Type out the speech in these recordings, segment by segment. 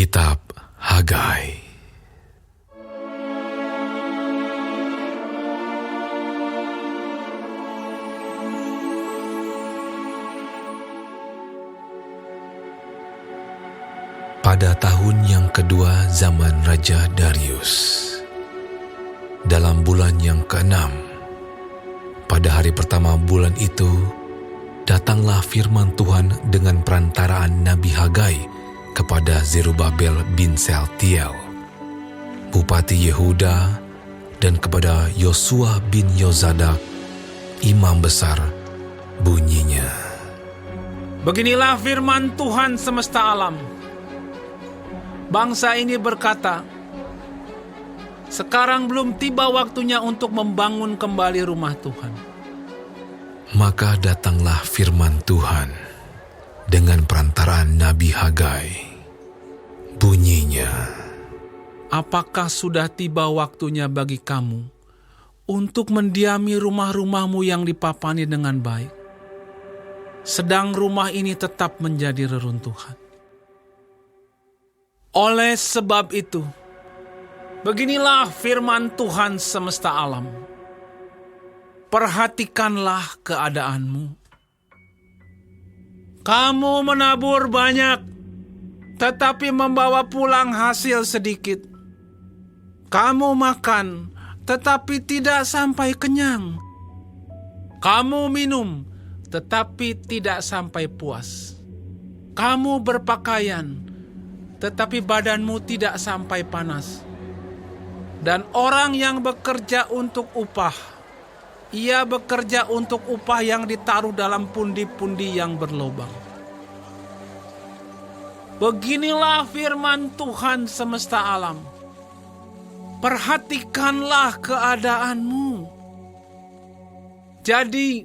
Kitab Hagai. Pada tahun yang kedua zaman Raja Darius, dalam bulan yang keenam, pada hari pertama bulan itu, datanglah firman Tuhan dengan perantaraan Nabi Hagai kepada Zerubabel bin Sealtiel, Bupati Yehuda, dan kepada Yosua bin Yozadak, Imam Besar, bunyinya. Beginilah firman Tuhan semesta alam. Bangsa ini berkata, sekarang belum tiba waktunya untuk membangun kembali rumah Tuhan. Maka datanglah firman Tuhan dengan perantaraan Nabi Hagai. Bunyinya, apakah sudah tiba waktunya bagi kamu untuk mendiami rumah-rumahmu yang dipapani dengan baik, sedang rumah ini tetap menjadi reruntuhan? Oleh sebab itu, beginilah firman Tuhan semesta alam. Perhatikanlah keadaanmu. Kamu menabur banyak, tetapi membawa pulang hasil sedikit. Kamu makan, tetapi tidak sampai kenyang. Kamu minum, tetapi tidak sampai puas. Kamu berpakaian, tetapi badanmu tidak sampai panas. Dan orang yang bekerja untuk upah, ia bekerja untuk upah yang ditaruh dalam pundi-pundi yang berlobang. Beginilah firman Tuhan semesta alam. Perhatikanlah keadaanmu. Jadi,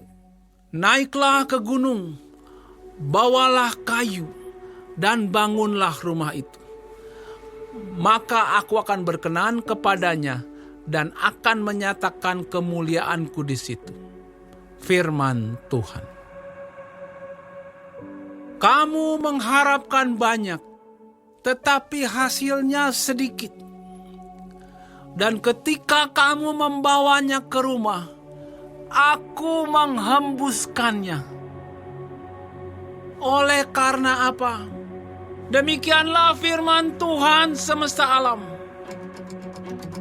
naiklah ke gunung, bawalah kayu, dan bangunlah rumah itu. Maka aku akan berkenan kepadanya dan akan menyatakan kemuliaanku di situ. Firman Tuhan. Kamu mengharapkan banyak, tetapi hasilnya sedikit. Dan ketika kamu membawanya ke rumah, aku menghembuskannya. Oleh karena apa? Demikianlah firman Tuhan semesta alam.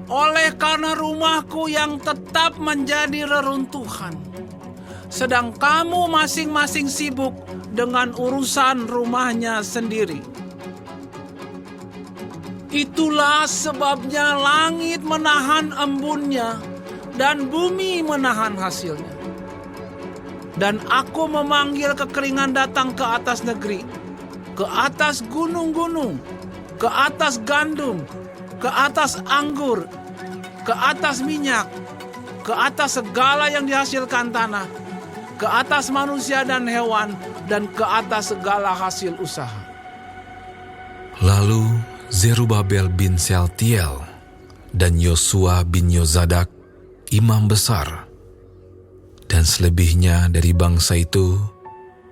Oleh karena rumahku yang tetap menjadi reruntuhan, sedang kamu masing-masing sibuk dengan urusan rumahnya sendiri. Itulah sebabnya langit menahan embunnya dan bumi menahan hasilnya. Dan aku memanggil kekeringan datang ke atas negeri, ke atas gunung-gunung, ke atas gandum, ke atas anggur, ke atas minyak, ke atas segala yang dihasilkan tanah, ke atas manusia dan hewan, dan ke atas segala hasil usaha. lalu Zerubabel bin Sealtiel dan Yosua bin Yozadak, imam besar, dan selebihnya dari bangsa itu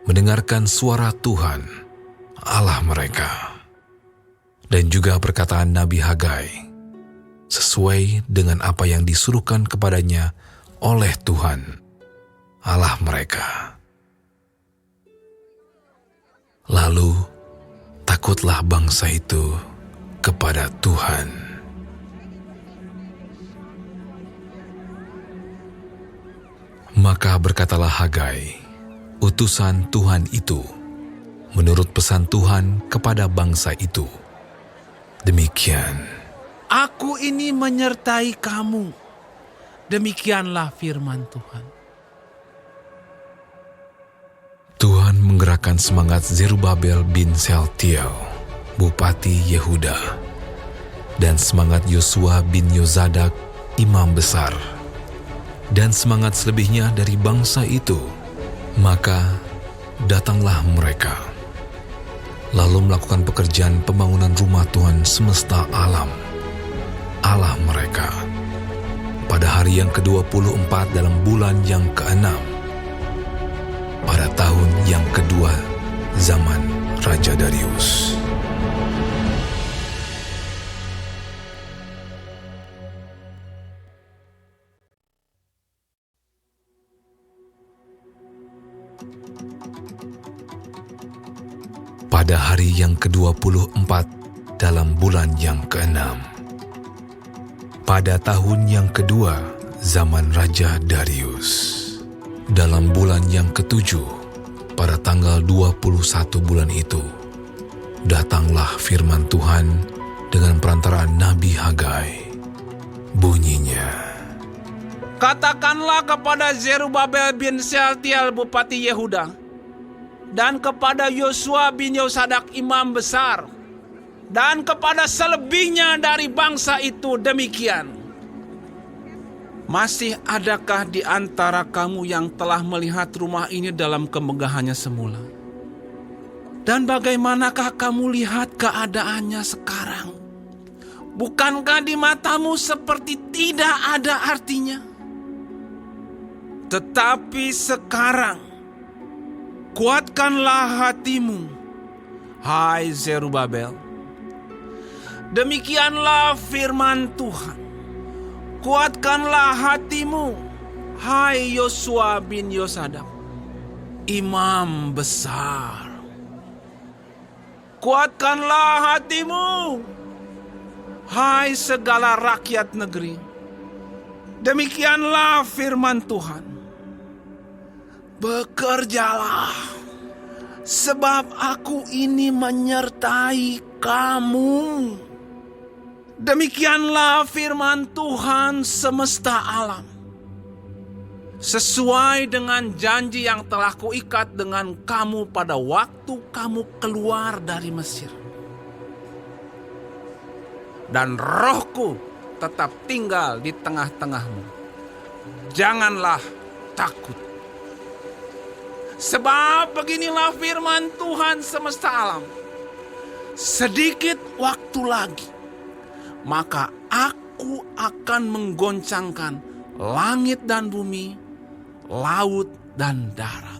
mendengarkan suara Tuhan, Allah mereka, dan juga perkataan Nabi Hagai, sesuai dengan apa yang disuruhkan kepadanya oleh Tuhan, Allah mereka. Lalu takutlah bangsa itu kepada Tuhan. Maka berkatalah Hagai, utusan Tuhan itu, menurut pesan Tuhan kepada bangsa itu. Demikian, Aku ini menyertai kamu. Demikianlah firman Tuhan. Tuhan menggerakkan semangat Zerubabel bin Sealtiel, Bupati Yehuda, dan semangat Yosua bin Yozadak, imam besar, dan semangat selebihnya dari bangsa itu. Maka datanglah mereka, lalu melakukan pekerjaan pembangunan rumah Tuhan semesta alam, Allah mereka, pada hari yang ke-24 dalam bulan yang ke-6, pada tahun yang kedua zaman Raja Darius. Pada hari yang ke-24 dalam bulan yang ke-6, pada tahun yang kedua zaman Raja Darius, dalam bulan yang ke-7, pada tanggal 21 bulan itu, datanglah firman Tuhan dengan perantaraan Nabi Hagai. Bunyinya, Katakanlah kepada Zerubabel bin Sealtiel Bupati Yehuda, dan kepada Yosua bin Yosadak imam besar, dan kepada selebihnya dari bangsa itu demikian. Masih adakah di antara kamu yang telah melihat rumah ini dalam kemegahannya semula? Dan bagaimanakah kamu lihat keadaannya sekarang? Bukankah di matamu seperti tidak ada artinya? Tetapi sekarang, kuatkanlah hatimu, hai Zerubabel. Demikianlah firman Tuhan. Kuatkanlah hatimu, hai Yosua bin Yosadak, imam besar. Kuatkanlah hatimu, hai segala rakyat negeri. Demikianlah firman Tuhan. Bekerjalah, sebab aku ini menyertai kamu. Demikianlah firman Tuhan semesta alam. Sesuai dengan janji yang telah kuikat dengan kamu pada waktu kamu keluar dari Mesir. Dan rohku tetap tinggal di tengah-tengahmu. Janganlah takut. Sebab beginilah firman Tuhan semesta alam. Sedikit waktu lagi, maka aku akan menggoncangkan langit dan bumi, laut dan darat.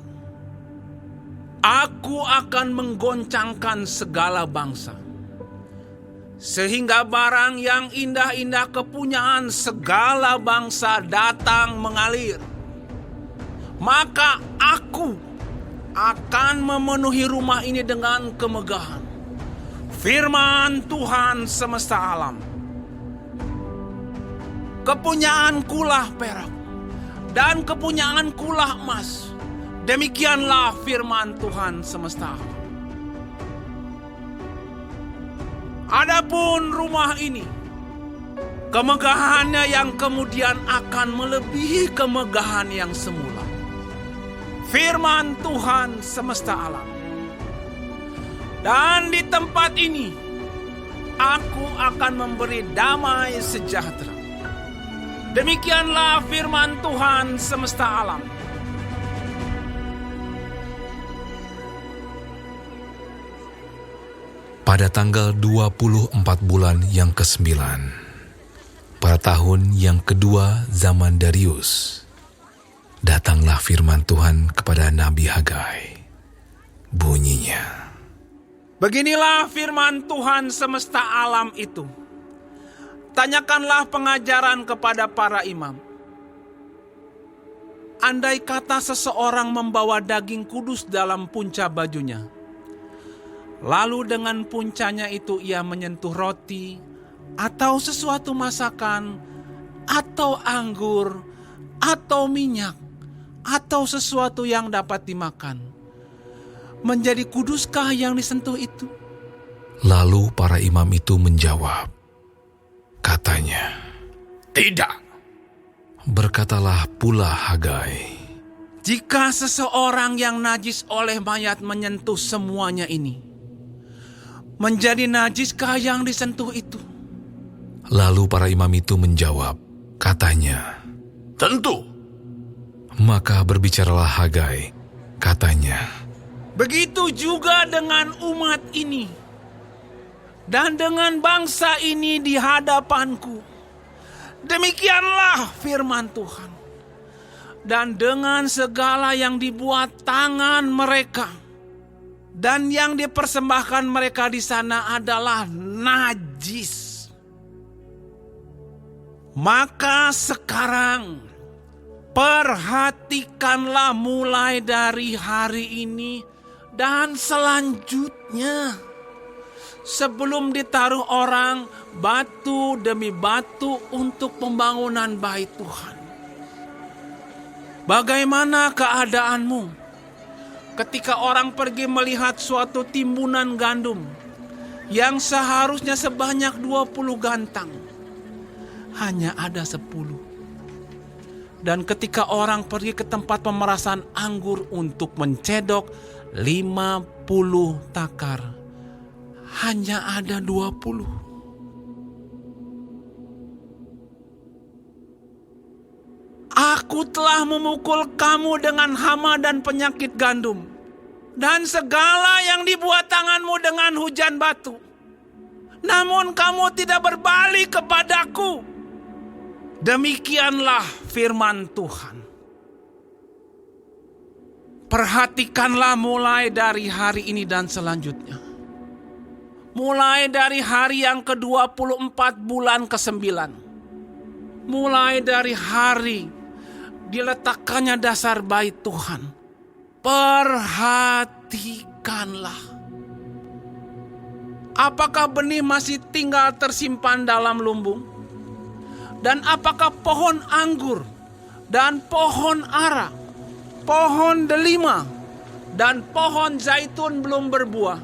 Aku akan menggoncangkan segala bangsa, sehingga barang yang indah-indah kepunyaan segala bangsa datang mengalir. Maka aku akan memenuhi rumah ini dengan kemegahan. Firman Tuhan semesta alam. Kepunyaankulah perak, dan kepunyaankulah emas. Demikianlah firman Tuhan semesta alam. Adapun rumah ini, kemegahannya yang kemudian akan melebihi kemegahan yang semula. Firman Tuhan semesta alam. Dan di tempat ini, aku akan memberi damai sejahtera. Demikianlah firman Tuhan semesta alam. pada tanggal 24 bulan yang ke-9, pada tahun yang kedua zaman Darius, datanglah firman Tuhan kepada Nabi Hagai. Bunyinya, Beginilah firman Tuhan semesta alam itu. Tanyakanlah pengajaran kepada para imam. Andai kata seseorang membawa daging kudus dalam punca bajunya, lalu dengan puncanya itu ia menyentuh roti, atau sesuatu masakan, atau anggur, atau minyak, atau sesuatu yang dapat dimakan, menjadi kuduskah yang disentuh itu? lalu para imam itu menjawab, katanya, Tidak. berkatalah pula Hagai, Jika seseorang yang najis oleh mayat menyentuh semuanya ini, menjadi najiskah yang disentuh itu? lalu para imam itu menjawab, katanya, Tentu. maka berbicaralah Hagai, katanya, Begitu juga dengan umat ini dan dengan bangsa ini di hadapanku. Demikianlah firman Tuhan. Dan dengan segala yang dibuat tangan mereka dan yang dipersembahkan mereka di sana adalah najis. Maka sekarang Perhatikanlah mulai dari hari ini dan selanjutnya. Sebelum ditaruh orang batu demi batu untuk pembangunan bait Tuhan. Bagaimana keadaanmu ketika orang pergi melihat suatu timbunan gandum yang seharusnya sebanyak 20 gantang, hanya ada 10. Dan ketika orang pergi ke tempat pemerasan anggur untuk mencedok 50 takar, hanya ada 20. Aku telah memukul kamu dengan hama dan penyakit gandum, dan segala yang dibuat tanganmu dengan hujan batu. Namun kamu tidak berbalik kepadaku. Demikianlah firman Tuhan. Perhatikanlah mulai dari hari ini dan selanjutnya. Mulai dari hari yang ke-24 bulan ke-9. Mulai dari hari diletakkannya dasar bait Tuhan. Perhatikanlah. Apakah benih masih tinggal tersimpan dalam lumbung? Dan apakah pohon anggur dan pohon ara, pohon delima dan pohon zaitun belum berbuah?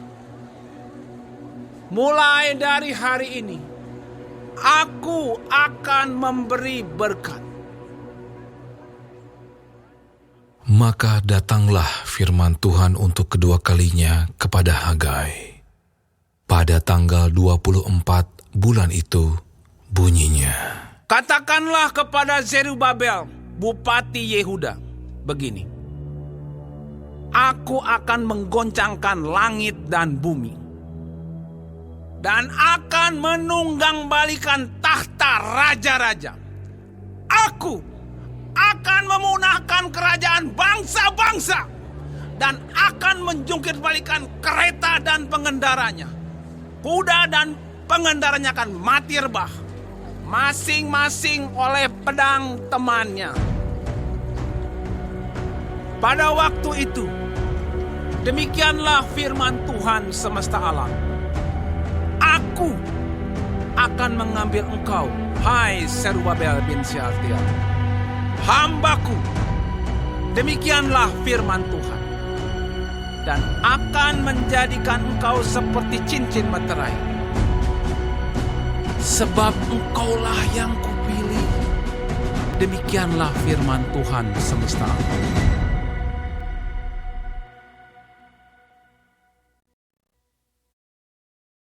Mulai dari hari ini, aku akan memberi berkat. Maka datanglah firman Tuhan untuk kedua kalinya kepada Hagai. Pada tanggal 24 bulan itu bunyinya. Katakanlah kepada Zerubabel, Bupati Yehuda, begini. Aku akan menggoncangkan langit dan bumi, dan akan menunggangbalikan tahta raja-raja. Aku akan memunahkan kerajaan bangsa-bangsa, dan akan menjungkir-balikan kereta dan pengendaranya. Kuda dan pengendaranya akan mati rebah, masing-masing oleh pedang temannya. Pada waktu itu, demikianlah firman Tuhan semesta alam. Aku akan mengambil engkau, hai Zerubabel bin Shealtiel, hambaku. Demikianlah firman Tuhan. Dan akan menjadikan engkau seperti cincin meterai. Sebab engkaulah yang kupilih. Demikianlah firman Tuhan semesta alam.